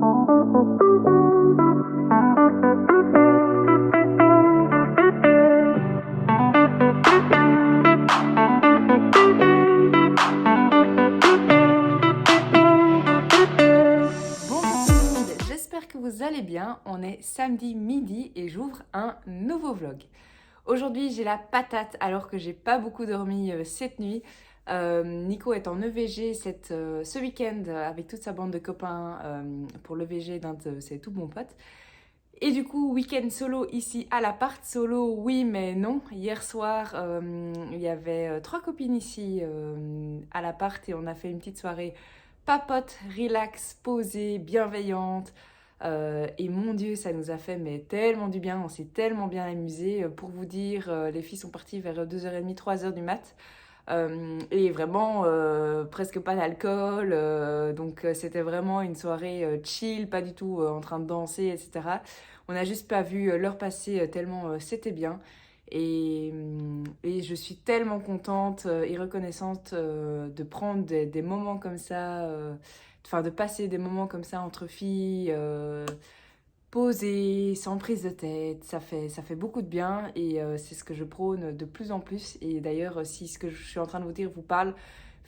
J'espère que vous allez bien, on est samedi midi et j'ouvre un nouveau vlog. Aujourd'hui j'ai la patate alors que j'ai pas beaucoup dormi cette nuit. Nico est en EVG ce week-end avec toute sa bande de copains pour l'EVG d'un de ses tout bons potes. Et du coup, week-end solo ici à l'appart. Solo, oui mais non. Hier soir, il y avait 3 copines ici à l'appart et on a fait une petite soirée papote, relax, posée, bienveillante. Et mon Dieu, ça nous a fait mais tellement du bien, on s'est tellement bien amusés. Pour vous dire, les filles sont parties vers 2h30, 3h du mat. Et vraiment presque pas d'alcool, donc c'était vraiment une soirée chill, pas du tout en train de danser, etc. On n'a juste pas vu l'heure passer tellement c'était bien. Et je suis tellement contente et reconnaissante de prendre des moments comme ça, enfin de passer des moments comme ça entre filles, posées, sans prise de tête. Ça fait beaucoup de bien et c'est ce que je prône de plus en plus. Et d'ailleurs, si ce que je suis en train de vous dire vous parle,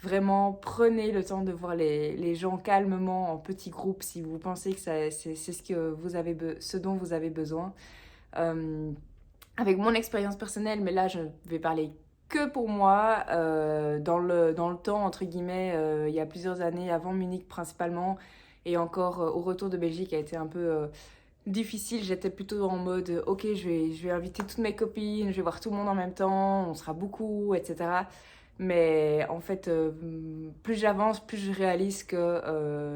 vraiment prenez le temps de voir les gens calmement en petits groupes si vous pensez que c'est ce que vous avez ce dont vous avez besoin. Avec mon expérience personnelle, mais là je vais parler que pour moi, dans le temps, entre guillemets, il y a plusieurs années, avant Munich principalement, et encore au retour de Belgique a été un peu difficile. J'étais plutôt en mode, ok, je vais inviter toutes mes copines, je vais voir tout le monde en même temps, on sera beaucoup, etc. Mais en fait, plus j'avance, plus je réalise que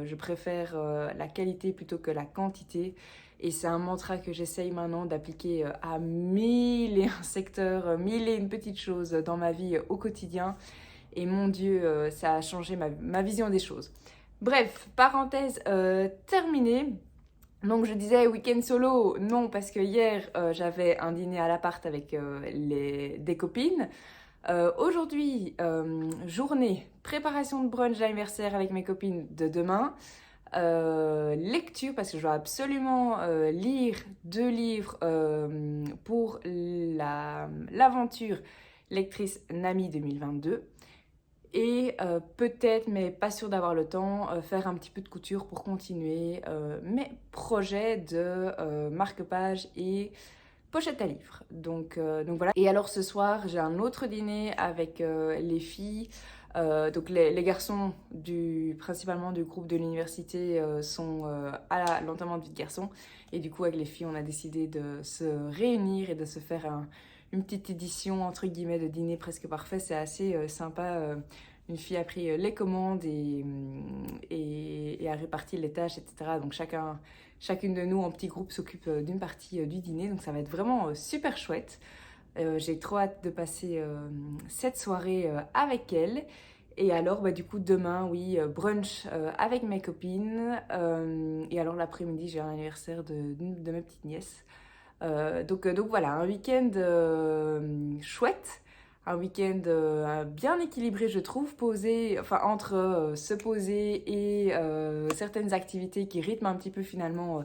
je préfère la qualité plutôt que la quantité. Et c'est un mantra que j'essaye maintenant d'appliquer à 1000 et un secteurs, 1000 et une petites choses dans ma vie au quotidien. Et mon Dieu, ça a changé ma vision des choses. Bref, parenthèse terminée. Donc je disais week-end solo, non, parce que hier j'avais un dîner à l'appart avec des copines. Aujourd'hui, journée, préparation de brunch d'anniversaire avec mes copines de demain. Lecture, parce que je dois absolument lire 2 livres pour l'aventure lectrice NAMI 2022. Et peut-être, mais pas sûr d'avoir le temps, faire un petit peu de couture pour continuer mes projets de marque-page et pochette à livres. Donc voilà. Et alors ce soir, j'ai un autre dîner avec les filles. Donc les garçons principalement du groupe de l'université sont à l'enterrement de vie de garçon. Et du coup, avec les filles, on a décidé de se réunir et de se faire une petite édition, entre guillemets, de dîner presque parfait. C'est assez sympa. Une fille a pris les commandes et a réparti les tâches, etc. Donc chacune de nous en petit groupe s'occupe d'une partie du dîner. Donc ça va être vraiment super chouette. J'ai trop hâte de passer cette soirée avec elle. Et alors, du coup, demain, oui, brunch avec mes copines. Et alors, l'après-midi, j'ai un anniversaire de ma petite nièce. Donc voilà, un week-end chouette. Un week-end bien équilibré, je trouve, posé, enfin, entre se poser et certaines activités qui rythment un petit peu finalement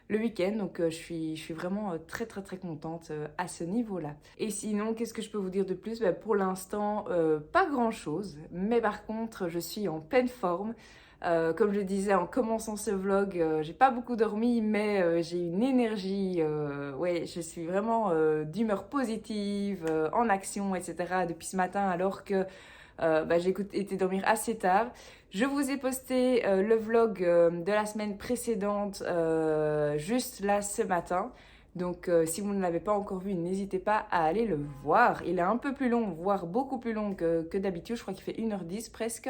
le week-end. Donc je suis vraiment très très très contente à ce niveau-là. Et sinon, qu'est-ce que je peux vous dire de plus? Pour l'instant, pas grand-chose. Mais par contre, je suis en pleine forme. Comme je disais en commençant ce vlog, j'ai pas beaucoup dormi, mais j'ai une énergie. Ouais, je suis vraiment d'humeur positive, en action, etc. depuis ce matin, alors que j'ai été dormir assez tard. Je vous ai posté le vlog de la semaine précédente, juste là ce matin. Donc si vous ne l'avez pas encore vu, n'hésitez pas à aller le voir. Il est un peu plus long, voire beaucoup plus long que d'habitude. Je crois qu'il fait 1h10 presque.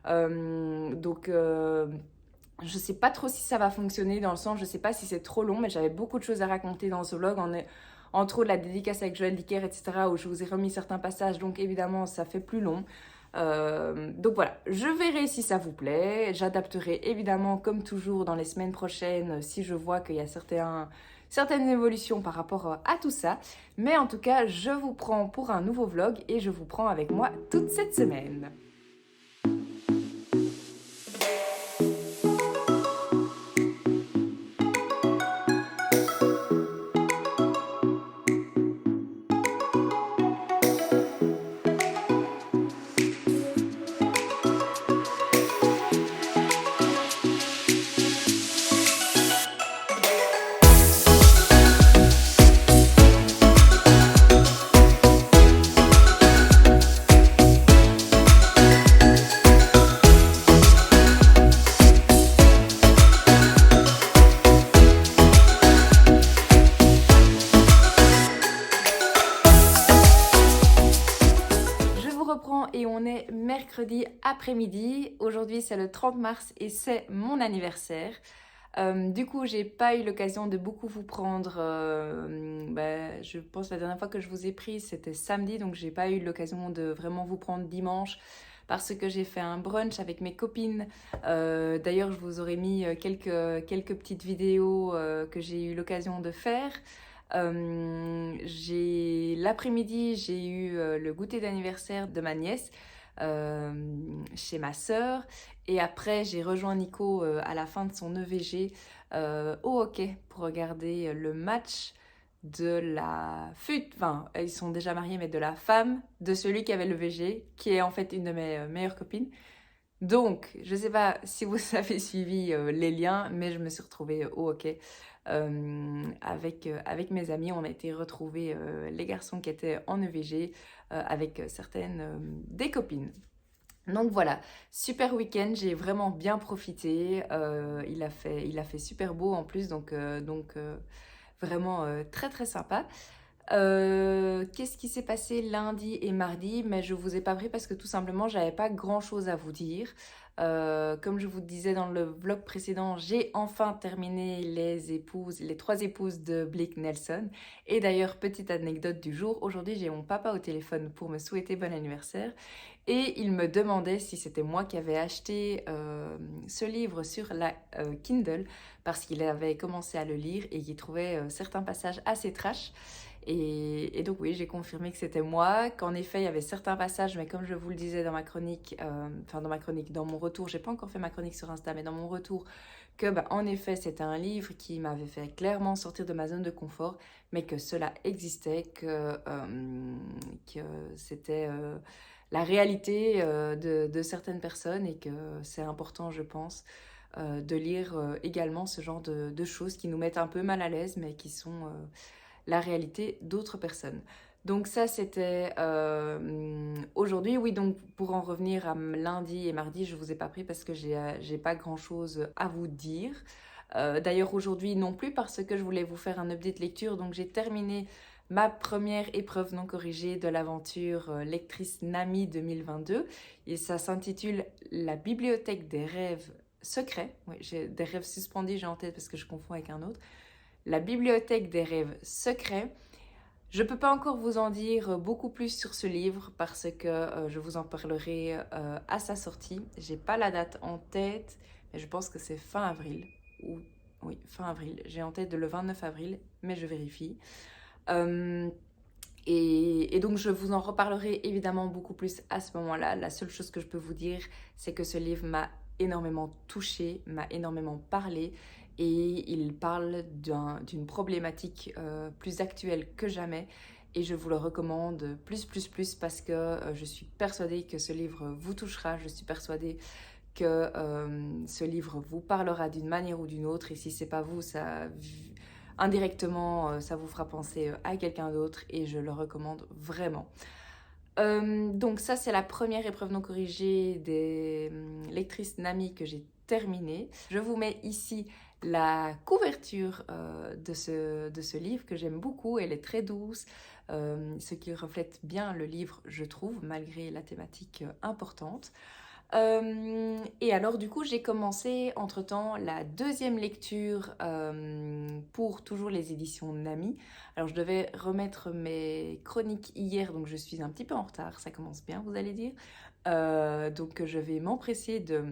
Donc je sais pas trop si ça va fonctionner, dans le sens, je sais pas si c'est trop long, mais j'avais beaucoup de choses à raconter dans ce vlog, entre autres la dédicace avec Joël Dicker, etc., où je vous ai remis certains passages, donc évidemment ça fait plus long. Donc voilà, je verrai si ça vous plaît. J'adapterai évidemment comme toujours dans les semaines prochaines si je vois qu'il y a certaines évolutions par rapport à tout ça. Mais en tout cas, je vous prends pour un nouveau vlog et je vous prends avec moi toute cette semaine. mercredi après-midi. Aujourd'hui, c'est le 30 mars et c'est mon anniversaire. Du coup, j'ai pas eu l'occasion de beaucoup vous prendre. Je pense la dernière fois que je vous ai pris, c'était samedi, donc j'ai pas eu l'occasion de vraiment vous prendre dimanche parce que j'ai fait un brunch avec mes copines. D'ailleurs, je vous aurais mis quelques petites vidéos que j'ai eu l'occasion de faire. L'après-midi, j'ai eu le goûter d'anniversaire de ma nièce chez ma sœur. Et après, j'ai rejoint Nico à la fin de son EVG au hockey pour regarder le match de enfin, ils sont déjà mariés, mais de la femme de celui qui avait le VG, qui est en fait une de mes meilleures copines. Donc, je ne sais pas si vous avez suivi les liens, mais je me suis retrouvée au hockey avec mes amis. On a été retrouver les garçons qui étaient en EVG avec certaines des copines. Donc voilà, super week-end, j'ai vraiment bien profité. Il a fait super beau en plus, donc vraiment très très sympa. Qu'est-ce qui s'est passé lundi et mardi? Mais je vous ai pas pris parce que tout simplement j'avais pas grand chose à vous dire. Comme je vous disais dans le vlog précédent, j'ai enfin terminé les 3 épouses de Blake Nelson. Et d'ailleurs, petite anecdote du jour, aujourd'hui j'ai mon papa au téléphone pour me souhaiter bon anniversaire. Et il me demandait si c'était moi qui avais acheté ce livre sur la Kindle parce qu'il avait commencé à le lire et qu'il trouvait certains passages assez trash. Et donc oui, j'ai confirmé que c'était moi, qu'en effet il y avait certains passages, mais comme je vous le disais dans ma chronique, dans mon retour, j'ai pas encore fait ma chronique sur Insta, mais dans mon retour, que en effet c'était un livre qui m'avait fait clairement sortir de ma zone de confort, mais que cela existait, que c'était la réalité de certaines personnes et que c'est important, je pense, de lire également ce genre de choses qui nous mettent un peu mal à l'aise, mais qui sont la réalité d'autres personnes. Donc ça, c'était aujourd'hui. Oui, donc pour en revenir à lundi et mardi, je ne vous ai pas pris parce que j'ai pas grand-chose à vous dire. D'ailleurs, aujourd'hui non plus parce que je voulais vous faire un update lecture. Donc j'ai terminé ma première épreuve non corrigée de l'aventure lectrice Nami 2022. Et ça s'intitule La bibliothèque des rêves secrets. Oui, j'ai des rêves suspendus, j'ai en tête parce que je confonds avec un autre. La bibliothèque des rêves secrets. Je ne peux pas encore vous en dire beaucoup plus sur ce livre parce que je vous en parlerai à sa sortie. J'ai pas la date en tête, mais je pense que c'est fin avril. Oui, fin avril. J'ai en tête le 29 avril, mais je vérifie. Et donc je vous en reparlerai évidemment beaucoup plus à ce moment-là. La seule chose que je peux vous dire, c'est que ce livre m'a énormément touchée, m'a énormément parlé et il parle d'une problématique plus actuelle que jamais. Et je vous le recommande plus parce que je suis persuadée que ce livre vous touchera. Je suis persuadée que ce livre vous parlera d'une manière ou d'une autre. Et si c'est pas vous, indirectement, ça vous fera penser à quelqu'un d'autre et je le recommande vraiment. Donc ça, c'est la première épreuve non corrigée des lectrices Nami que j'ai terminée. Je vous mets ici la couverture de ce livre que j'aime beaucoup. Elle est très douce, ce qui reflète bien le livre, je trouve, malgré la thématique importante. Et alors du coup j'ai commencé entre-temps la deuxième lecture pour toujours les éditions Nami. Alors je devais remettre mes chroniques hier, donc je suis un petit peu en retard, ça commence bien vous allez dire. Donc je vais m'empresser de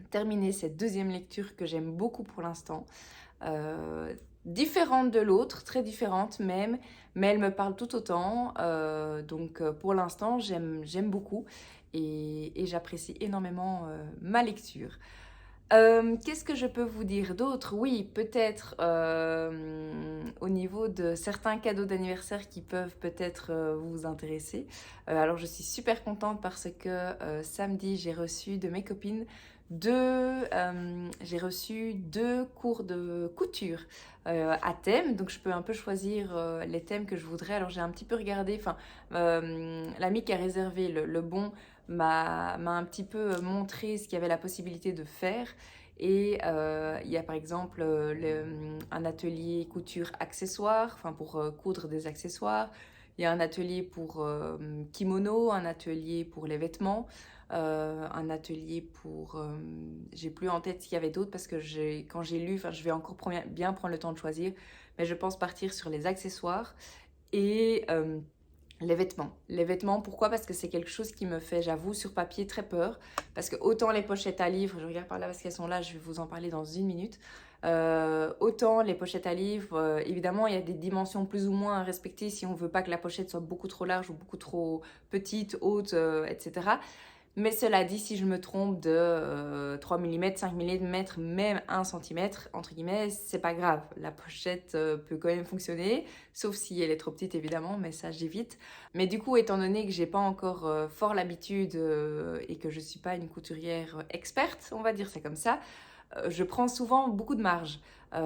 terminer cette deuxième lecture que j'aime beaucoup pour l'instant. Différente de l'autre, très différente même, mais elle me parle tout autant. Donc pour l'instant j'aime beaucoup et j'apprécie énormément ma lecture. Qu'est-ce que je peux vous dire d'autre? Oui, peut-être au niveau de certains cadeaux d'anniversaire qui peuvent peut-être vous intéresser. Alors je suis super contente parce que samedi j'ai reçu de mes copines j'ai reçu 2 cours de couture à thème, donc je peux un peu choisir les thèmes que je voudrais. Alors j'ai un petit peu regardé, l'ami qui a réservé le bon m'a un petit peu montré ce qu'il y avait la possibilité de faire. Et il y a par exemple un atelier couture accessoires, pour coudre des accessoires. Il y a un atelier pour kimono, un atelier pour les vêtements. un atelier pour... j'ai plus en tête s'il y avait d'autres parce que quand j'ai lu, je vais encore bien prendre le temps de choisir, mais je pense partir sur les accessoires et les vêtements. Les vêtements, pourquoi? Parce que c'est quelque chose qui me fait, j'avoue, sur papier très peur. Parce que autant les pochettes à livres, je regarde par là parce qu'elles sont là, je vais vous en parler dans une minute. Autant les pochettes à livres, évidemment, il y a des dimensions plus ou moins à respecter si on veut pas que la pochette soit beaucoup trop large ou beaucoup trop petite, haute, etc. Mais cela dit, si je me trompe de 3 mm, 5 mm, même 1 cm, entre guillemets, c'est pas grave. La pochette peut quand même fonctionner, sauf si elle est trop petite évidemment, mais ça j'évite. Mais du coup, étant donné que j'ai pas encore fort l'habitude et que je suis pas une couturière experte, on va dire c'est comme ça, je prends souvent beaucoup de marge.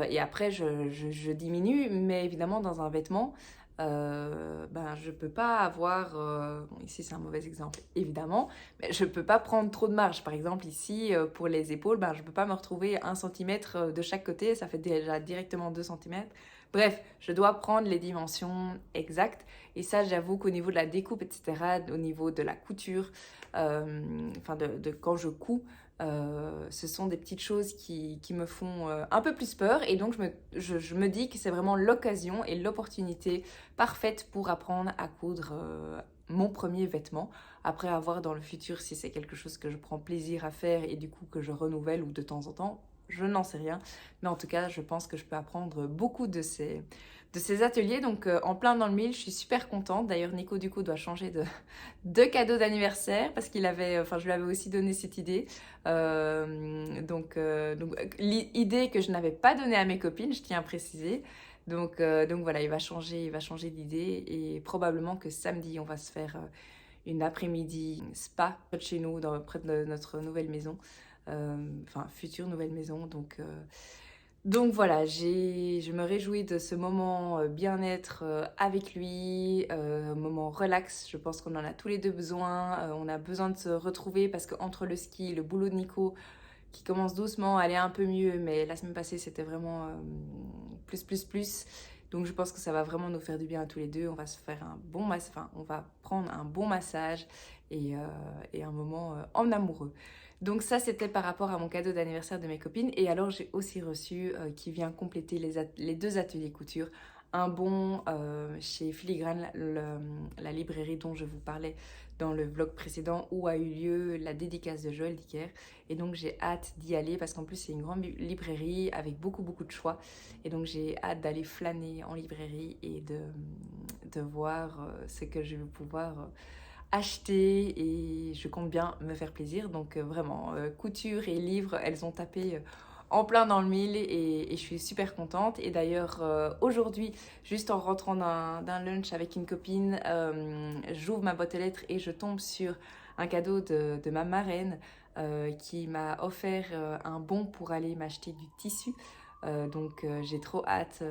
Et après, je diminue, mais évidemment dans un vêtement, je peux pas avoir, bon, ici c'est un mauvais exemple évidemment, mais je peux pas prendre trop de marge. Par exemple ici pour les épaules, je peux pas me retrouver 1 cm de chaque côté, ça fait déjà directement 2 cm. Bref, je dois prendre les dimensions exactes et ça j'avoue qu'au niveau de la découpe, etc., au niveau de la couture, de quand je couds, ce sont des petites choses qui me font un peu plus peur et donc je me dis que c'est vraiment l'occasion et l'opportunité parfaite pour apprendre à coudre mon premier vêtement. Après, à voir dans le futur si c'est quelque chose que je prends plaisir à faire et du coup que je renouvelle ou de temps en temps, je n'en sais rien. Mais en tout cas, je pense que je peux apprendre beaucoup de ces ateliers. Donc en plein dans le mille, je suis super contente. D'ailleurs, Nico du coup doit changer de cadeau d'anniversaire parce qu'il avait, je lui avais aussi donné cette idée. L'idée que je n'avais pas donnée à mes copines, je tiens à préciser. Donc voilà, il va changer d'idée et probablement que samedi, on va se faire une après-midi spa près de chez nous, près de notre nouvelle maison, future nouvelle maison. Donc voilà, je me réjouis de ce moment bien-être avec lui, moment relax. Je pense qu'on en a tous les deux besoin. On a besoin de se retrouver parce qu'entre le ski, le boulot de Nico, qui commence doucement à aller un peu mieux, mais la semaine passée c'était vraiment plus. Donc je pense que ça va vraiment nous faire du bien à tous les deux. On va se faire on va prendre un bon massage et un moment en amoureux. Donc ça c'était par rapport à mon cadeau d'anniversaire de mes copines. Et alors j'ai aussi reçu, qui vient compléter les 2 ateliers couture, un bon chez Filigrane, la librairie dont je vous parlais dans le vlog précédent où a eu lieu la dédicace de Joël Dicker. Et donc j'ai hâte d'y aller parce qu'en plus c'est une grande librairie avec beaucoup de choix. Et donc j'ai hâte d'aller flâner en librairie et de voir ce que je vais pouvoir acheter et je compte bien me faire plaisir. Donc vraiment, couture et livres, elles ont tapé en plein dans le mille et je suis super contente. Et d'ailleurs, aujourd'hui, juste en rentrant d'un lunch avec une copine, j'ouvre ma boîte aux lettres et je tombe sur un cadeau de ma marraine qui m'a offert un bon pour aller m'acheter du tissu. J'ai trop hâte.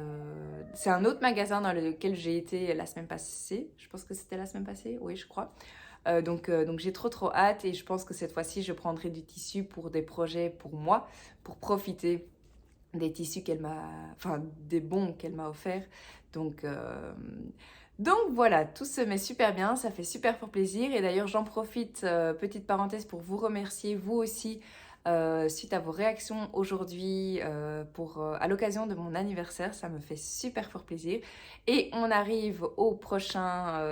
C'est un autre magasin dans lequel j'ai été la semaine passée. Je pense que c'était la semaine passée, oui je crois. Donc j'ai trop hâte et je pense que cette fois-ci je prendrai du tissu pour des projets pour moi, pour profiter des tissus des bons qu'elle m'a offerts. Donc voilà, tout se met super bien, ça fait super fort plaisir. Et d'ailleurs j'en profite, petite parenthèse, pour vous remercier vous aussi suite à vos réactions aujourd'hui à l'occasion de mon anniversaire. Ça me fait super fort plaisir. Et on arrive au prochain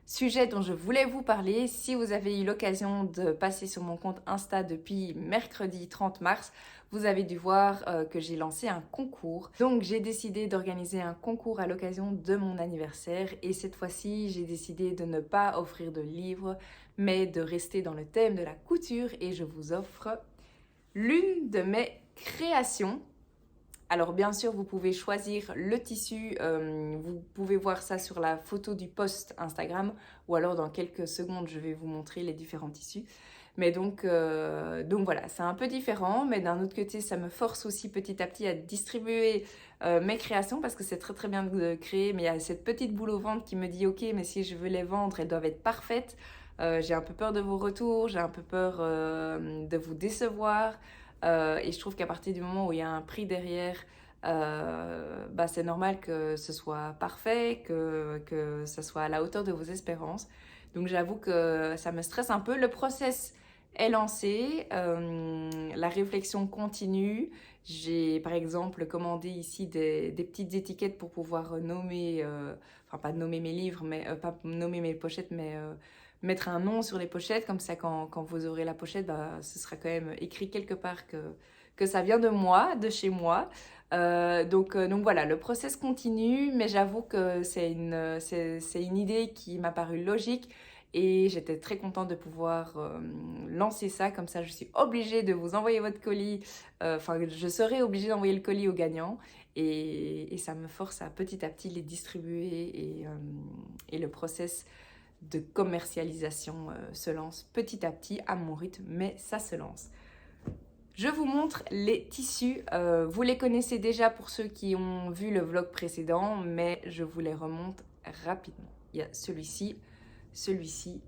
sujet dont je voulais vous parler. Si vous avez eu l'occasion de passer sur mon compte Insta depuis mercredi 30 mars, vous avez dû voir que j'ai lancé un concours. Donc j'ai décidé d'organiser un concours à l'occasion de mon anniversaire et cette fois-ci j'ai décidé de ne pas offrir de livres mais de rester dans le thème de la couture et je vous offre l'une de mes créations. Alors bien sûr, vous pouvez choisir le tissu, vous pouvez voir ça sur la photo du post Instagram ou alors dans quelques secondes, je vais vous montrer les différents tissus. Mais donc voilà, c'est un peu différent, mais d'un autre côté, ça me force aussi petit à petit à distribuer mes créations parce que c'est très bien de créer, mais il y a cette petite boule au ventre qui me dit « Ok, mais si je veux les vendre, elles doivent être parfaites. J'ai un peu peur de vos retours, j'ai un peu peur de vous décevoir. » Et je trouve qu'à partir du moment où il y a un prix derrière, c'est normal que ce soit parfait, que ça soit à la hauteur de vos espérances. Donc j'avoue que ça me stresse un peu. Le process est lancé, la réflexion continue. J'ai par exemple commandé ici des petites étiquettes pour pouvoir nommer, enfin pas nommer mes livres, mais pas nommer mes pochettes, mais mettre un nom sur les pochettes. Comme ça, quand vous aurez la pochette, bah, ce sera quand même écrit quelque part que ça vient de moi, de chez moi. Donc voilà, le process continue, mais j'avoue que c'est une idée qui m'a paru logique et j'étais très contente de pouvoir lancer ça. Comme ça, je suis obligée de vous envoyer votre colis, enfin, je serai obligée d'envoyer le colis aux gagnants et ça me force à petit les distribuer et le process de commercialisation se lance petit à petit à mon rythme, mais ça se lance. Je vous montre les tissus. Vous les connaissez déjà pour ceux qui ont vu le vlog précédent, mais je vous les remonte rapidement. Il y a celui-ci, celui-ci,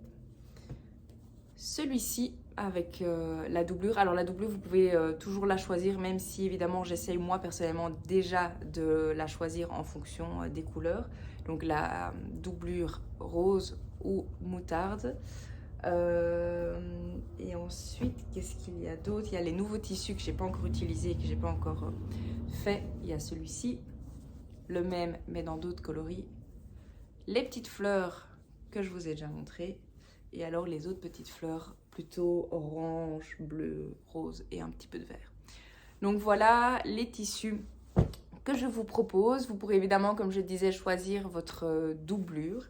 celui-ci avec la doublure. Alors la doublure, vous pouvez toujours la choisir, même si évidemment j'essaye moi personnellement déjà de la choisir en fonction des couleurs. Donc la doublure rose ou moutarde. Et ensuite, qu'est-ce qu'il y a d'autre? Il y a les nouveaux tissus que j'ai pas encore utilisés, que j'ai pas encore fait. Il y a celui-ci, le même mais dans d'autres coloris. Les petites fleurs que je vous ai déjà montrées. Et alors les autres petites fleurs plutôt orange, bleu, rose et un petit peu de vert. Donc voilà les tissus que je vous propose. Vous pourrez évidemment, comme je disais, choisir votre doublure.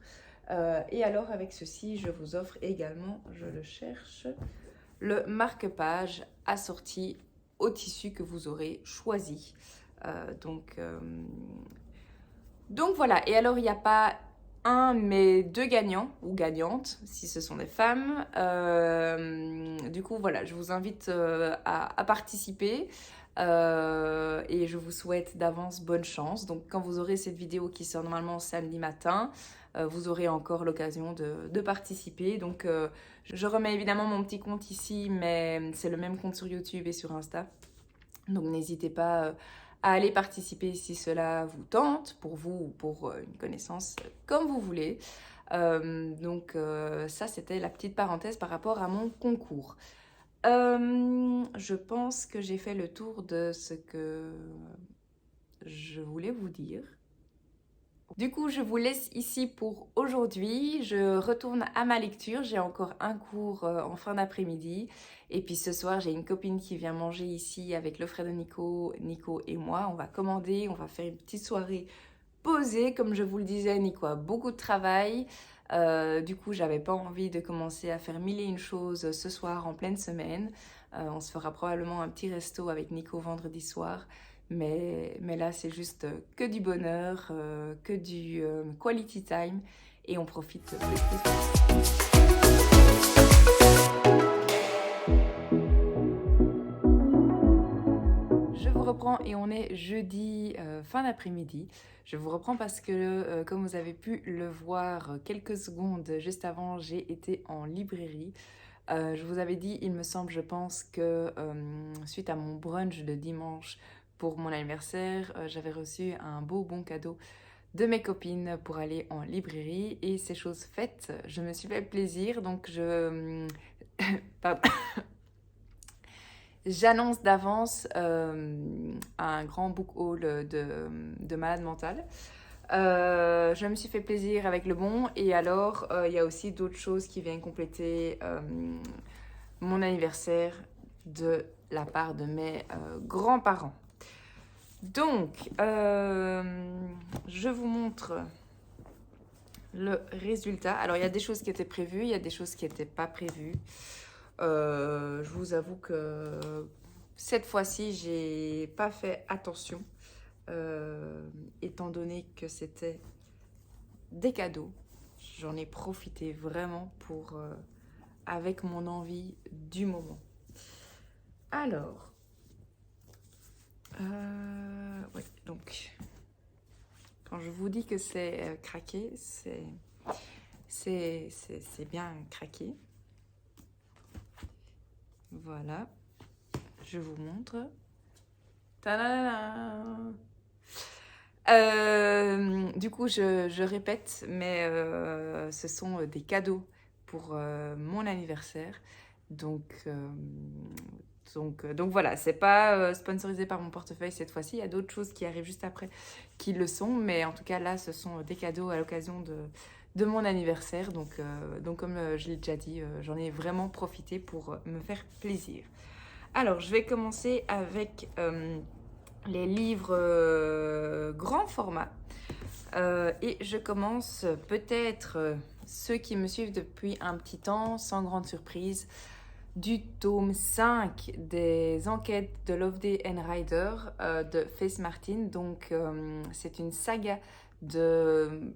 Et alors avec ceci, je vous offre également, je le cherche, le marque-page assorti au tissu que vous aurez choisi. Donc voilà, et alors il n'y a pas un mais deux gagnants ou gagnantes si ce sont des femmes. Du coup voilà, je vous invite à participer. Et je vous souhaite d'avance bonne chance. Donc quand vous aurez cette vidéo qui sort normalement samedi matin, vous aurez encore l'occasion de participer. Donc je remets évidemment mon petit compte ici, mais c'est le même compte sur YouTube et sur Insta. Donc n'hésitez pas à aller participer si cela vous tente, pour vous ou pour une connaissance, comme vous voulez. Donc ça c'était la petite parenthèse par rapport à mon concours. Je pense que j'ai fait le tour de ce que je voulais vous dire. Du coup, je vous laisse ici pour aujourd'hui. Je retourne à ma lecture. J'ai encore un cours en fin d'après-midi. Et puis ce soir, j'ai une copine qui vient manger ici avec le frère de Nico, Nico et moi. On va commander, on va faire une petite soirée posée. Comme je vous le disais, Nico a beaucoup de travail. Du coup, j'avais pas envie de commencer à faire mille et une choses ce soir en pleine semaine. On se fera probablement un petit resto avec Nico vendredi soir. Mais là, c'est juste que du bonheur, que du quality time et on profite plus. Je vous reprends et on est jeudi fin d'après-midi. Je vous reprends parce que, comme vous avez pu le voir quelques secondes juste avant, j'ai été en librairie. Je vous avais dit, il me semble, je pense que suite à mon brunch de dimanche pour mon anniversaire, j'avais reçu un beau bon cadeau de mes copines pour aller en librairie et c'est chose faite. Je me suis fait plaisir, donc pardon. J'annonce d'avance un grand book haul de malade mentale. Je me suis fait plaisir avec le bon et alors il y a aussi d'autres choses qui viennent compléter mon anniversaire de la part de mes grands-parents. Donc, je vous montre le résultat. Alors, il y a des choses qui étaient prévues, il y a des choses qui n'étaient pas prévues. Je vous avoue que cette fois-ci, j'ai pas fait attention, étant donné que c'était des cadeaux. J'en ai profité vraiment pour, avec mon envie du moment. Alors, ouais, donc, quand je vous dis que c'est craqué, c'est bien craqué. Voilà, je vous montre. Ta-da-da-da. Du coup, je répète, mais ce sont des cadeaux pour mon anniversaire. Donc, donc voilà, c'est pas sponsorisé par mon portefeuille cette fois-ci. Il y a d'autres choses qui arrivent juste après qui le sont. Mais en tout cas, là, ce sont des cadeaux à l'occasion de mon anniversaire. Donc comme je l'ai déjà dit, j'en ai vraiment profité pour me faire plaisir. Alors, je vais commencer avec les livres grand format. Et je commence peut-être, ceux qui me suivent depuis un petit temps, sans grande surprise, du tome 5 des enquêtes de Loveday and Ryder de Faith Martin. Donc, c'est une saga de...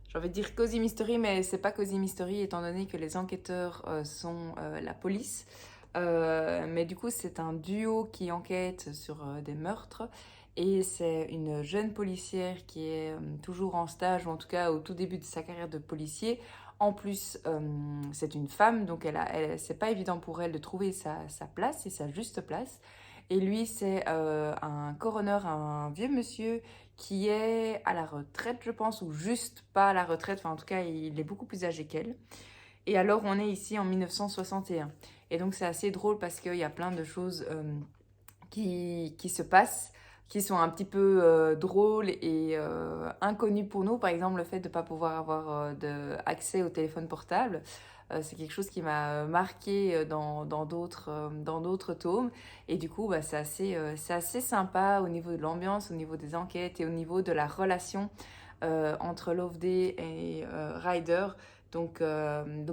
J'ai envie de dire Cozy Mystery, mais c'est pas Cozy Mystery étant donné que les enquêteurs sont la police. Mais du coup, c'est un duo qui enquête sur des meurtres. Et c'est une jeune policière qui est toujours en stage, ou en tout cas au tout début de sa carrière de policier. En plus, c'est une femme, donc c'est pas évident pour elle de trouver sa place et sa juste place. Et lui, c'est un coroner, un vieux monsieur qui est à la retraite, je pense, ou juste pas à la retraite. Enfin, en tout cas, il est beaucoup plus âgé qu'elle. Et alors, on est ici en 1961. Et donc, c'est assez drôle parce qu'il y a plein de choses qui se passent, qui sont un petit peu drôles et inconnues pour nous. Par exemple, le fait de ne pas pouvoir avoir accès au téléphone portable. C'est quelque chose qui m'a marqué dans d'autres tomes. Et du coup, bah, c'est assez sympa au niveau de l'ambiance, au niveau des enquêtes et au niveau de la relation entre Loveday et Ryder. Donc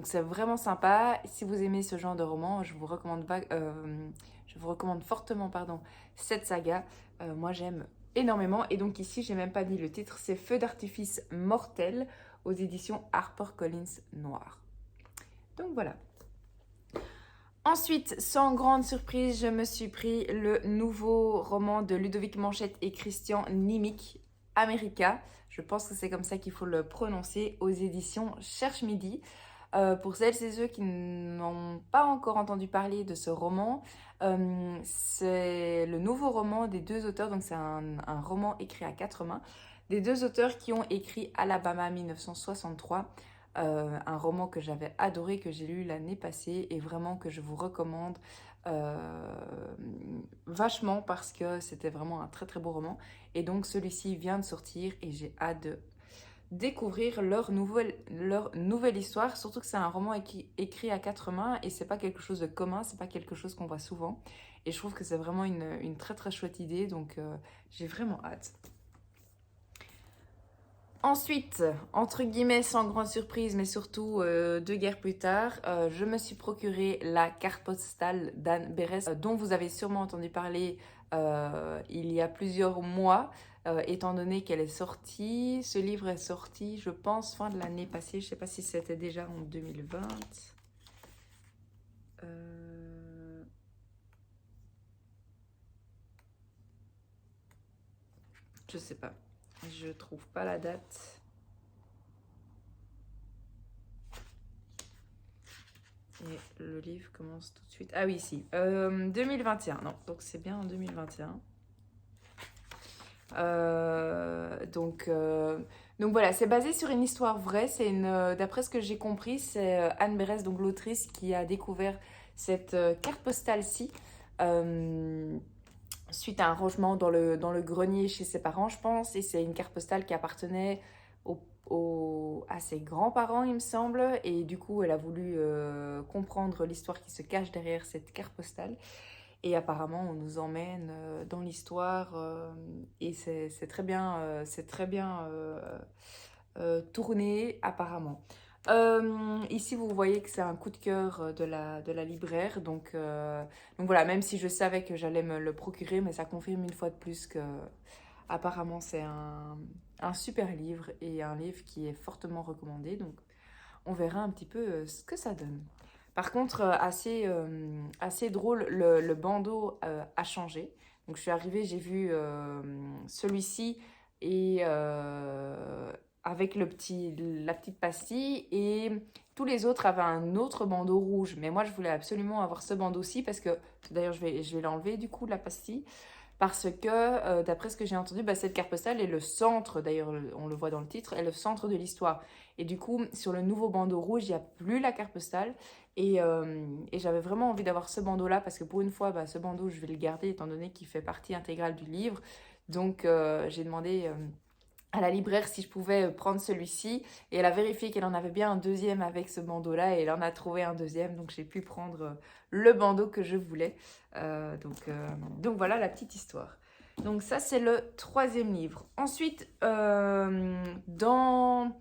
c'est vraiment sympa. Si vous aimez ce genre de roman, je vous recommande fortement cette saga. Moi j'aime énormément. Et donc ici, j'ai même pas dit le titre, c'est Feu d'artifice mortel aux éditions HarperCollins Noir. Donc voilà. Ensuite, sans grande surprise, je me suis pris le nouveau roman de Ludovic Manchette et Christian Nimick, America. Je pense que c'est comme ça qu'il faut le prononcer, aux éditions Cherche Midi. Pour celles et ceux qui n'ont pas encore entendu parler de ce roman, c'est le nouveau roman des deux auteurs, donc c'est un roman écrit à quatre mains, des deux auteurs qui ont écrit Alabama 1963, un roman que j'avais adoré, que j'ai lu l'année passée et vraiment que je vous recommande vachement parce que c'était vraiment un très très beau roman. Et donc celui-ci vient de sortir et j'ai hâte de découvrir leur nouvelle histoire, surtout que c'est un roman écrit à quatre mains et c'est pas quelque chose de commun, c'est pas quelque chose qu'on voit souvent. Et je trouve que c'est vraiment une très très chouette idée, donc j'ai vraiment hâte. Ensuite, entre guillemets, sans grande surprise, mais surtout 2 guerres plus tard, je me suis procuré la carte postale d'Anne Berès, dont vous avez sûrement entendu parler il y a plusieurs mois, étant donné qu'elle est sortie. Ce livre est sorti, je pense, fin de l'année passée. Je ne sais pas si c'était déjà en 2020. Je sais pas. Je trouve pas la date. Et le livre commence tout de suite. Ah oui, si. 2021. Non, donc c'est bien en 2021. Donc voilà, c'est basé sur une histoire vraie. D'après ce que j'ai compris, c'est Anne Berès, donc l'autrice, qui a découvert cette carte postale-ci suite à un rangement dans le grenier chez ses parents, je pense. Et c'est une carte postale qui appartenait à ses grands-parents, il me semble. Et du coup, elle a voulu comprendre l'histoire qui se cache derrière cette carte postale. Et apparemment, on nous emmène dans l'histoire et c'est très bien, tourné apparemment. Ici, vous voyez que c'est un coup de cœur de la libraire. Donc voilà, même si je savais que j'allais me le procurer, mais ça confirme une fois de plus que apparemment c'est un super livre et un livre qui est fortement recommandé. Donc on verra un petit peu ce que ça donne. Par contre, assez drôle, le bandeau a changé. Donc je suis arrivée, j'ai vu celui-ci et avec la petite pastille et tous les autres avaient un autre bandeau rouge. Mais moi, je voulais absolument avoir ce bandeau-ci parce que, d'ailleurs, je vais l'enlever du coup, la pastille. parce que, d'après ce que j'ai entendu, bah, cette carte postale est le centre, d'ailleurs on le voit dans le titre, est le centre de l'histoire. Et du coup, sur le nouveau bandeau rouge, il n'y a plus la carte postale. Et j'avais vraiment envie d'avoir ce bandeau-là, parce que pour une fois, bah, ce bandeau, je vais le garder, étant donné qu'il fait partie intégrale du livre. Donc j'ai demandé à la libraire si je pouvais prendre celui-ci. Et elle a vérifié qu'elle en avait bien un deuxième avec ce bandeau-là. Et elle en a trouvé un deuxième. Donc j'ai pu prendre le bandeau que je voulais. Donc voilà la petite histoire. Donc ça, c'est le troisième livre. Ensuite, donc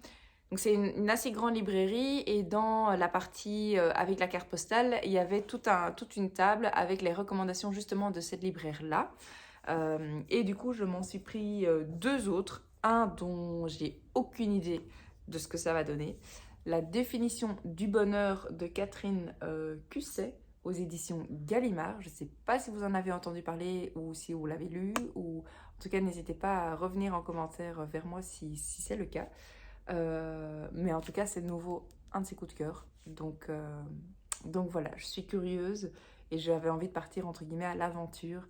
c'est une assez grande librairie et dans la partie avec la carte postale, il y avait toute une table avec les recommandations justement de cette libraire-là. Et du coup, je m'en suis pris deux autres. Un dont j'ai aucune idée de ce que ça va donner. La définition du bonheur de Catherine Cusset aux éditions Gallimard. Je ne sais pas si vous en avez entendu parler ou si vous l'avez lu. Ou en tout cas, n'hésitez pas à revenir en commentaire vers moi si c'est le cas. Mais en tout cas, c'est de nouveau un de ses coups de cœur. Donc voilà, je suis curieuse et j'avais envie de partir entre guillemets à l'aventure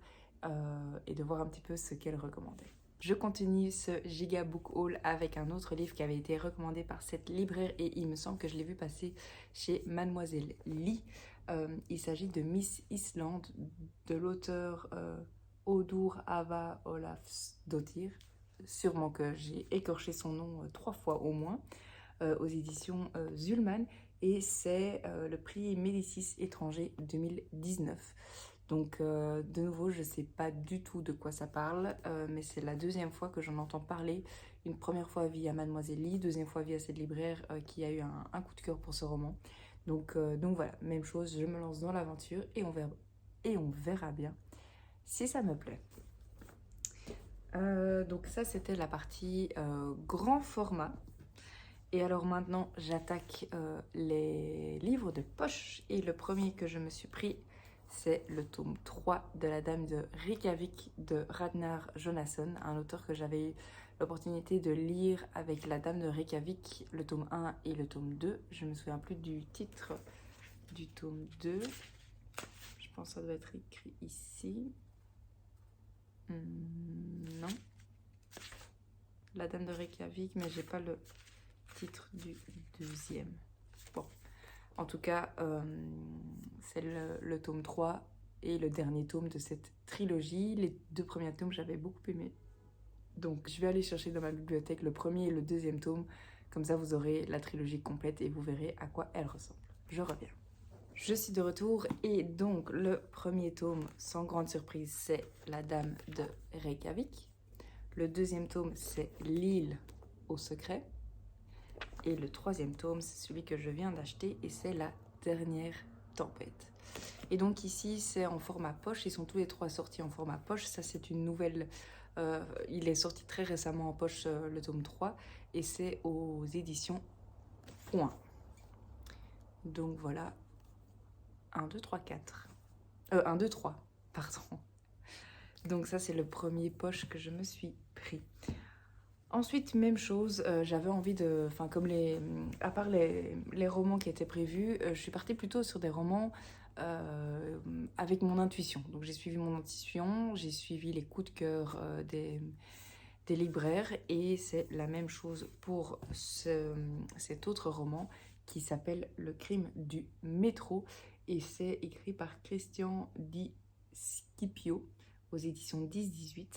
et de voir un petit peu ce qu'elle recommandait. Je continue ce Giga Book Haul avec un autre livre qui avait été recommandé par cette libraire et il me semble que je l'ai vu passer chez Mademoiselle Lee. Il s'agit de Miss Island de l'auteur Odur Ava Olafsdottir. Sûrement que j'ai écorché son nom 3 fois au moins, aux éditions Zulman. Et c'est le prix Médicis étranger 2019. Donc de nouveau, je ne sais pas du tout de quoi ça parle, mais c'est la deuxième fois que j'en entends parler. Une première fois via Mademoiselle Lee, deuxième fois via cette libraire qui a eu un coup de cœur pour ce roman. Donc voilà, même chose, je me lance dans l'aventure et on verra bien si ça me plaît. Donc ça, c'était la partie grand format. Et alors maintenant, j'attaque les livres de poche. Et le premier que je me suis pris, c'est le tome 3 de La Dame de Reykjavik de Ragnar Jonasson, un auteur que j'avais eu l'opportunité de lire avec La Dame de Reykjavik, le tome 1 et le tome 2. Je ne me souviens plus du titre du tome 2. Je pense que ça doit être écrit ici. Non. La Dame de Reykjavik, mais j'ai pas le titre du deuxième. Bon, en tout cas, c'est le tome 3 et le dernier tome de cette trilogie. Les deux premiers tomes, j'avais beaucoup aimé. Donc, je vais aller chercher dans ma bibliothèque le premier et le deuxième tome. Comme ça, vous aurez la trilogie complète et vous verrez à quoi elle ressemble. Je reviens. Je suis de retour et donc le premier tome, sans grande surprise, c'est La Dame de Reykjavik. Le deuxième tome, c'est L'île au secret. Et le troisième tome, c'est celui que je viens d'acheter et c'est La Dernière Tempête. Et donc ici, c'est en format poche. Ils sont tous les trois sortis en format poche. Ça, c'est une nouvelle... il est sorti très récemment en poche, le tome 3. Et c'est aux éditions Point. Donc voilà. 1, 2, 3, 4. 1, 2, 3, pardon. Donc ça, c'est le premier poche que je me suis pris. Ensuite, même chose, j'avais envie de... Enfin, comme à part les romans qui étaient prévus, je suis partie plutôt sur des romans avec mon intuition. Donc j'ai suivi mon intuition, j'ai suivi les coups de cœur des libraires et c'est la même chose pour cet autre roman qui s'appelle Le crime du métro et c'est écrit par Christian Di Scipio aux éditions 10-18.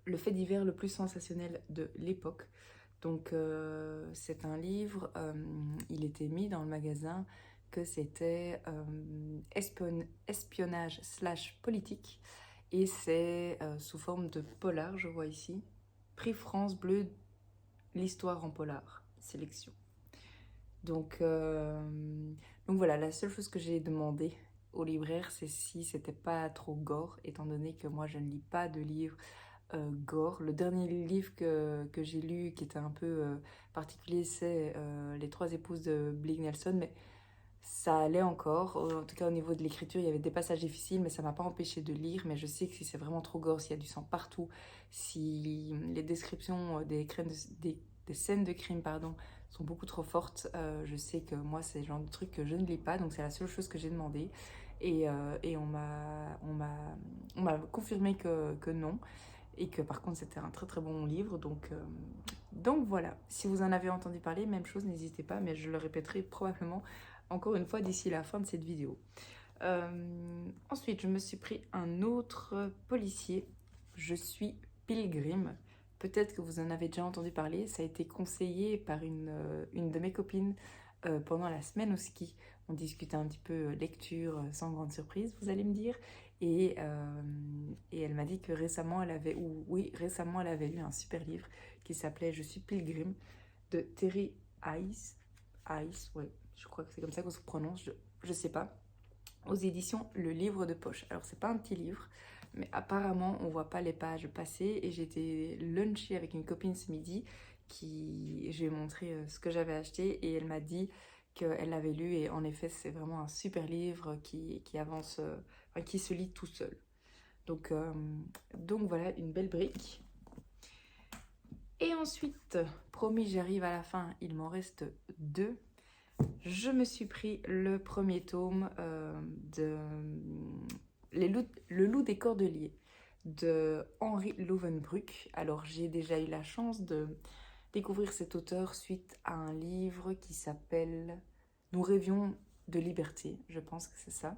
Le fait divers le plus sensationnel de l'époque. Donc c'est un livre, il était mis dans le magasin que c'était espionnage / politique et c'est sous forme de polar, je vois ici. Prix France Bleu, l'histoire en polar, sélection. Donc voilà, la seule chose que j'ai demandé au libraire, c'est si c'était pas trop gore, étant donné que moi je ne lis pas de livres gore. Le dernier livre que j'ai lu qui était un peu particulier, c'est Les trois épouses de Blake Nelson, mais ça allait encore. En tout cas, au niveau de l'écriture, il y avait des passages difficiles, mais ça m'a pas empêché de lire. Mais je sais que si c'est vraiment trop gore, s'il y a du sang partout, si les descriptions des scènes de crime, pardon, sont beaucoup trop fortes, je sais que moi, c'est le genre de truc que je ne lis pas. Donc, c'est la seule chose que j'ai demandé. et on m'a confirmé que non, et que par contre c'était un très très bon livre, donc voilà. Si vous en avez entendu parler, même chose, n'hésitez pas, mais je le répéterai probablement encore une fois d'ici la fin de cette vidéo. Ensuite, je me suis pris un autre policier. Je suis Pilgrim. Peut-être que vous en avez déjà entendu parler. Ça a été conseillé par une de mes copines pendant la semaine au ski. On discutait un petit peu lecture sans grande surprise, vous allez me dire. Et elle m'a dit que récemment, récemment, elle avait lu un super livre qui s'appelait Je suis Pilgrim de Terry Ice. Ice, ouais, je crois que c'est comme ça qu'on se prononce, je sais pas, aux éditions Le Livre de Poche. Alors c'est pas un petit livre, mais apparemment on voit pas les pages passer, et j'ai été luncher avec une copine ce midi je lui ai montré ce que j'avais acheté, et elle m'a dit qu'elle l'avait lu, et en effet c'est vraiment un super livre qui avance, qui se lit tout seul. Donc voilà, une belle brique. Et ensuite, promis, j'arrive à la fin, il m'en reste 2. Je me suis pris le premier tome de Le loup des Cordeliers de Henri Lovenbruck. Alors j'ai déjà eu la chance de découvrir cet auteur suite à un livre qui s'appelle Nous rêvions de liberté, je pense que c'est ça,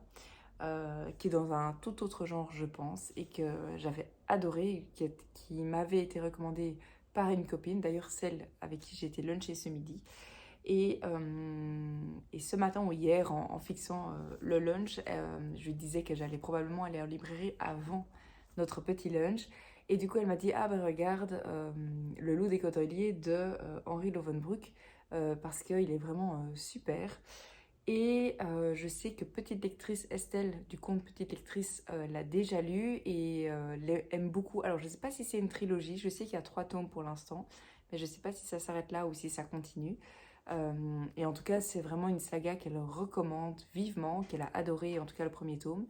qui est dans un tout autre genre, je pense, et que j'avais adoré, qui m'avait été recommandé par une copine, d'ailleurs celle avec qui j'ai été luncher ce midi. Et ce matin ou hier, en fixant le lunch, je lui disais que j'allais probablement aller en librairie avant notre petit lunch. Et du coup, elle m'a dit, ah ben regarde, Le Loup des Cordeliers de Henri Lovenbruck, parce qu'il est vraiment super. Et je sais que petite lectrice Estelle du compte Petite Lectrice l'a déjà lu et l'aime beaucoup. Alors je ne sais pas si c'est une trilogie, je sais qu'il y a 3 tomes pour l'instant, mais je ne sais pas si ça s'arrête là ou si ça continue. Et en tout cas, c'est vraiment une saga qu'elle recommande vivement, qu'elle a adoré, en tout cas le premier tome.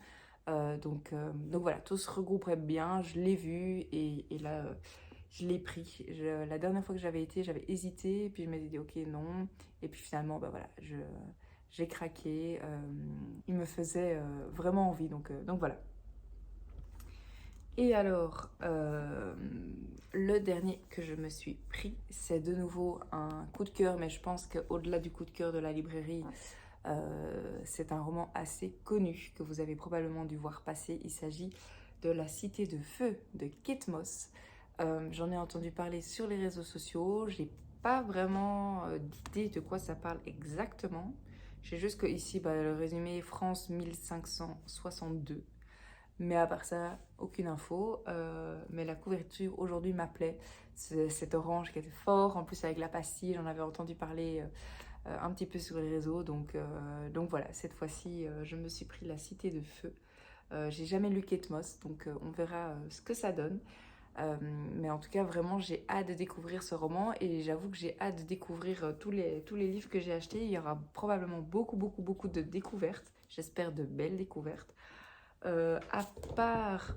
Donc voilà, tout se regrouperait bien, je l'ai vu et là, je l'ai pris. La dernière fois que j'avais été, j'avais hésité, puis je m'étais dit ok, non. Et puis finalement, bah voilà, j'ai craqué. Il me faisait vraiment envie, donc voilà. Et alors, le dernier que je me suis pris, c'est de nouveau un coup de cœur, mais je pense qu'au-delà du coup de cœur de la librairie, c'est un roman assez connu que vous avez probablement dû voir passer. Il s'agit de La Cité de Feu de Kate Moss. J'en ai entendu parler sur les réseaux sociaux, j'ai pas vraiment d'idée de quoi ça parle exactement. J'ai juste que ici, le résumé France 1562. Mais à part ça, aucune info. Mais la couverture aujourd'hui m'appelait. Cet orange qui était fort, en plus avec la pastille, j'en avais entendu parler un petit peu sur les réseaux. Donc voilà, cette fois-ci, je me suis pris La Cité de Feu. J'ai jamais lu Kate Moss, donc on verra ce que ça donne. Mais en tout cas, vraiment, j'ai hâte de découvrir ce roman, et j'avoue que j'ai hâte de découvrir tous les livres que j'ai achetés. Il y aura probablement beaucoup de découvertes. J'espère de belles découvertes. À part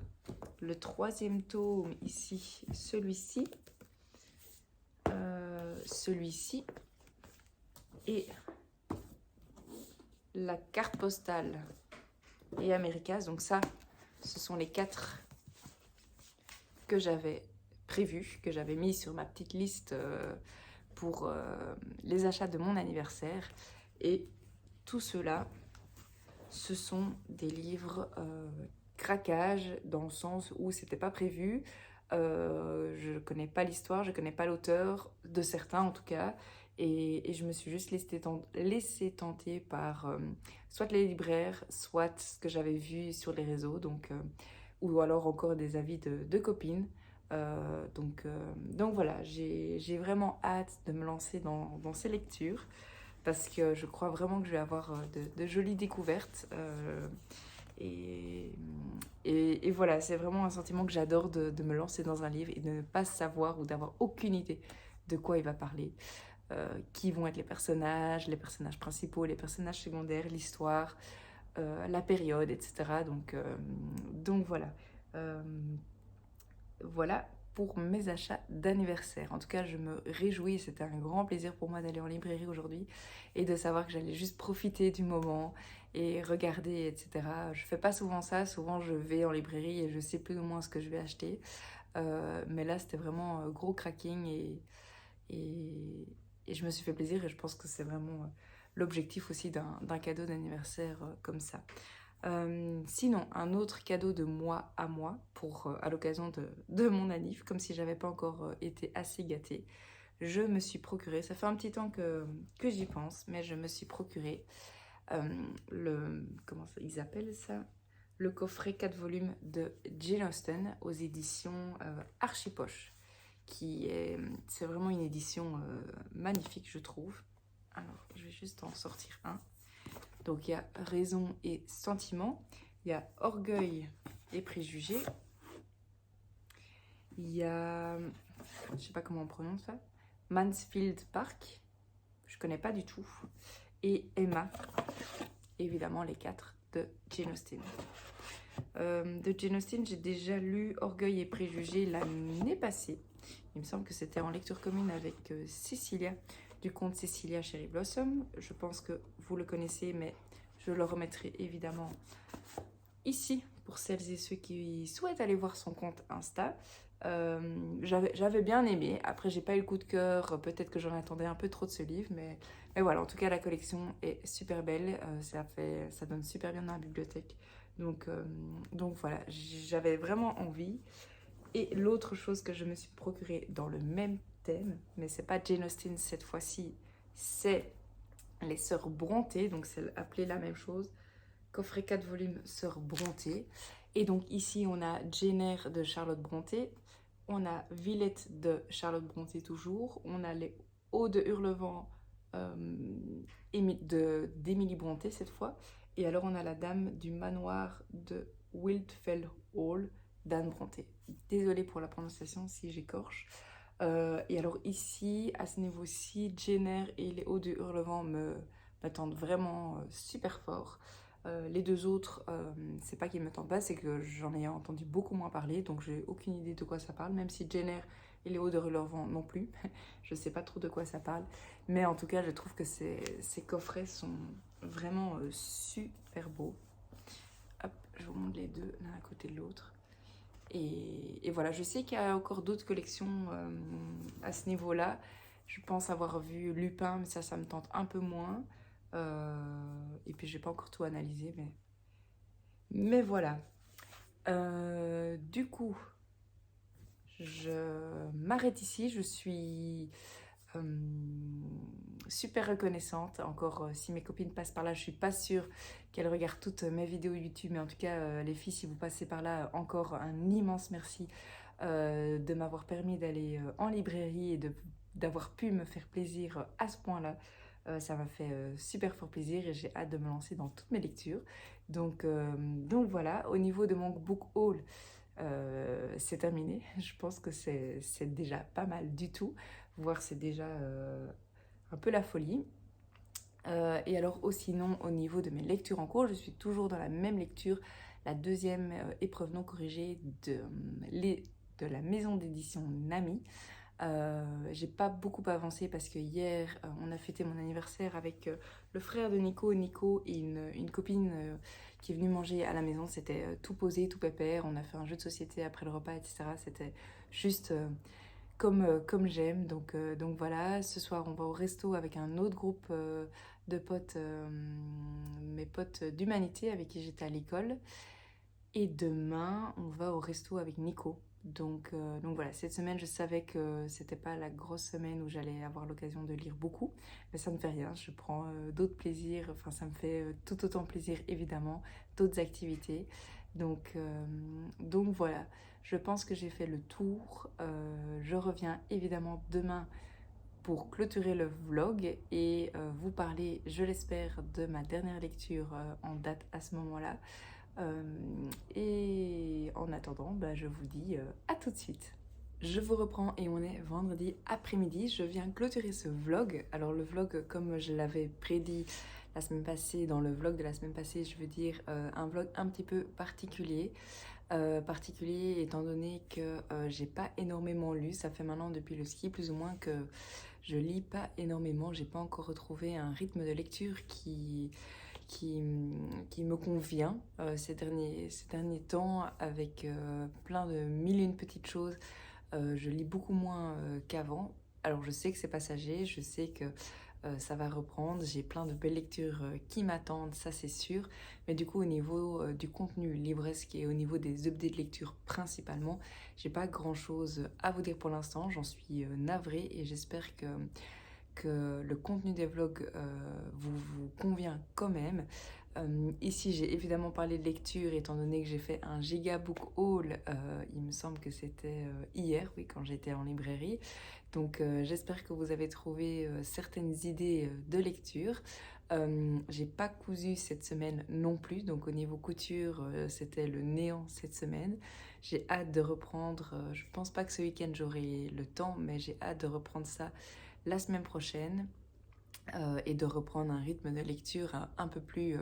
le 3e tome ici, celui-ci et la carte postale et Americas. Donc ça, ce sont les 4 que j'avais prévus, que j'avais mis sur ma petite liste pour les achats de mon anniversaire. Et tout cela, ce sont des livres craquage, dans le sens où c'était pas prévu. Je connais pas l'histoire, je connais pas l'auteur, de certains en tout cas, et je me suis juste laissée tenter par soit les libraires, soit ce que j'avais vu sur les réseaux, ou alors encore des avis de copines. Donc voilà, j'ai vraiment hâte de me lancer dans ces lectures, parce que je crois vraiment que je vais avoir de jolies découvertes. Et voilà, c'est vraiment un sentiment que j'adore, de me lancer dans un livre et de ne pas savoir ou d'avoir aucune idée de quoi il va parler. Qui vont être les personnages principaux, les personnages secondaires, l'histoire, la période, etc. Donc voilà. Voilà pour mes achats d'anniversaire. En tout cas, je me réjouis, c'était un grand plaisir pour moi d'aller en librairie aujourd'hui et de savoir que j'allais juste profiter du moment et regarder, etc. Je fais pas souvent ça, souvent je vais en librairie et je sais plus ou moins ce que je vais acheter. Mais là, c'était vraiment gros cracking et, et je me suis fait plaisir et je pense que c'est vraiment l'objectif aussi d'un cadeau d'anniversaire comme ça. Sinon, un autre cadeau de moi à moi pour à l'occasion de mon anniv, comme si j'avais pas encore été assez gâtée, je me suis procuré, ça fait un petit temps que j'y pense, mais je me suis procuré comment ça, ils appellent ça? Le coffret 4 volumes de Jane Austen aux éditions Archipoche, c'est vraiment une édition magnifique, je trouve. Alors, je vais juste en sortir un. Donc, il y a Raison et Sentiment, il y a Orgueil et Préjugés, il y a, je sais pas comment on prononce ça, Mansfield Park, je connais pas du tout, et Emma, évidemment les 4 de Jane Austen. De Jane Austen, j'ai déjà lu Orgueil et Préjugés l'année passée. Il me semble que c'était en lecture commune avec Cecilia, du conte Cecilia Cherry Blossom. Je pense que vous le connaissez, mais je le remettrai évidemment ici pour celles et ceux qui souhaitent aller voir son compte Insta. J'avais bien aimé. Après, j'ai pas eu le coup de cœur. Peut-être que j'en attendais un peu trop de ce livre, mais voilà. En tout cas, la collection est super belle. Ça donne super bien dans la bibliothèque. Donc voilà, j'avais vraiment envie. Et l'autre chose que je me suis procurée dans le même thème, mais c'est pas Jane Austen cette fois-ci, c'est les Sœurs Brontë, donc c'est appelé la même chose. Coffret 4 volumes Sœurs Brontë. Et donc ici, on a Jane Eyre de Charlotte Brontë, on a Villette de Charlotte Brontë toujours, on a les Hauts de Hurlevent d'Émilie Brontë cette fois, et alors on a la Dame du Manoir de Wildfell Hall d'Anne Brontë. Désolée pour la prononciation si j'écorche. Et alors ici, à ce niveau-ci, Jane Eyre et les Hauts de Hurlevent m'attendent vraiment super fort. Les deux autres, c'est pas qu'ils me tentent pas, c'est que j'en ai entendu beaucoup moins parler, donc j'ai aucune idée de quoi ça parle, même si Jane Eyre et les Hauts de Hurlevent non plus, je sais pas trop de quoi ça parle, mais en tout cas je trouve que ces coffrets sont vraiment super beaux. Hop, je vous montre les deux l'un à côté de l'autre. Et voilà, je sais qu'il y a encore d'autres collections à ce niveau-là. Je pense avoir vu Lupin, mais ça me tente un peu moins. Et puis, j'ai pas encore tout analysé, mais voilà. Du coup, je m'arrête ici. Je suis super reconnaissante. Encore, si mes copines passent par là, je suis pas sûre qu'elles regardent toutes mes vidéos YouTube, mais en tout cas, les filles, si vous passez par là, encore un immense merci de m'avoir permis d'aller en librairie et d'avoir pu me faire plaisir à ce point-là. Ça m'a fait super fort plaisir et j'ai hâte de me lancer dans toutes mes lectures. Donc voilà, au niveau de mon book haul, c'est terminé. Je pense que c'est déjà pas mal du tout. Voire c'est déjà un peu la folie. Et alors aussi non, au niveau de mes lectures en cours, je suis toujours dans la même lecture, la deuxième épreuve non corrigée de la maison d'édition Nami. J'ai pas beaucoup avancé parce que hier on a fêté mon anniversaire avec le frère de Nico et une copine qui est venue manger à la maison. C'était tout posé, tout pépère, on a fait un jeu de société après le repas, etc. C'était juste comme j'aime, donc voilà. Ce soir on va au resto avec un autre groupe de potes, mes potes d'humanité avec qui j'étais à l'école, et demain on va au resto avec Nico. Donc voilà, cette semaine je savais que c'était pas la grosse semaine où j'allais avoir l'occasion de lire beaucoup, mais ça ne fait rien, je prends d'autres plaisirs, enfin ça me fait tout autant plaisir évidemment, d'autres activités. Donc voilà, je pense que j'ai fait le tour. Je reviens évidemment demain pour clôturer le vlog et vous parler, je l'espère, de ma dernière lecture en date à ce moment-là. Et en attendant, je vous dis à tout de suite. Je vous reprends et on est vendredi après-midi. Je viens clôturer ce vlog. Alors le vlog, comme je l'avais prédit la semaine passée, dans le vlog de la semaine passée, je veux dire un vlog un petit peu particulier. particulier étant donné que j'ai pas énormément lu. Ça fait maintenant depuis le ski plus ou moins que je lis pas énormément. J'ai pas encore retrouvé un rythme de lecture qui, qui me convient ces derniers temps avec plein de mille et une petites choses. Je lis beaucoup moins qu'avant. Alors je sais que c'est passager, je sais que ça va reprendre, j'ai plein de belles lectures qui m'attendent, ça c'est sûr. Mais du coup au niveau du contenu livresque et au niveau des updates de lecture principalement, j'ai pas grand chose à vous dire pour l'instant, j'en suis navrée et j'espère que le contenu des vlogs vous convient quand même. Ici, j'ai évidemment parlé de lecture, étant donné que j'ai fait un giga book haul, il me semble que c'était hier, oui, quand j'étais en librairie. Donc j'espère que vous avez trouvé certaines idées de lecture. J'ai pas cousu cette semaine non plus, donc au niveau couture, c'était le néant cette semaine. J'ai hâte de reprendre, je pense pas que ce week-end j'aurai le temps, mais j'ai hâte de reprendre ça la semaine prochaine et de reprendre un rythme de lecture un peu plus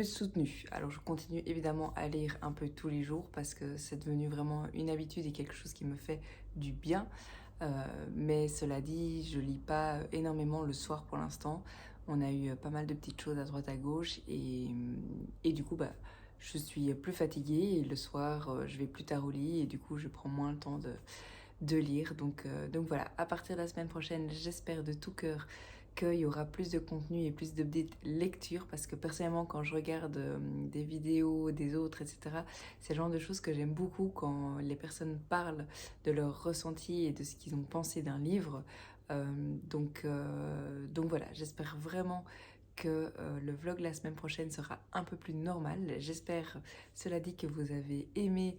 soutenu. Alors je continue évidemment à lire un peu tous les jours parce que c'est devenu vraiment une habitude et quelque chose qui me fait du bien. Mais cela dit, je lis pas énormément le soir pour l'instant. On a eu pas mal de petites choses à droite à gauche et du coup bah, je suis plus fatiguée et le soir je vais plus tard au lit et du coup je prends moins le temps de lire. Donc voilà, à partir de la semaine prochaine, j'espère de tout cœur qu'il y aura plus de contenu et plus d'updates lecture parce que personnellement quand je regarde des vidéos des autres, etc., c'est le genre de choses que j'aime beaucoup quand les personnes parlent de leurs ressentis et de ce qu'ils ont pensé d'un livre. Donc voilà, j'espère vraiment que le vlog la semaine prochaine sera un peu plus normal. J'espère, cela dit, que vous avez aimé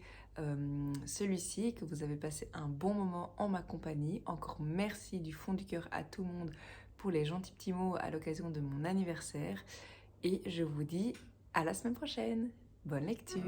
celui-ci, que vous avez passé un bon moment en ma compagnie. Encore merci du fond du cœur à tout le monde pour les gentils petits mots à l'occasion de mon anniversaire. Et je vous dis à la semaine prochaine. Bonne lecture!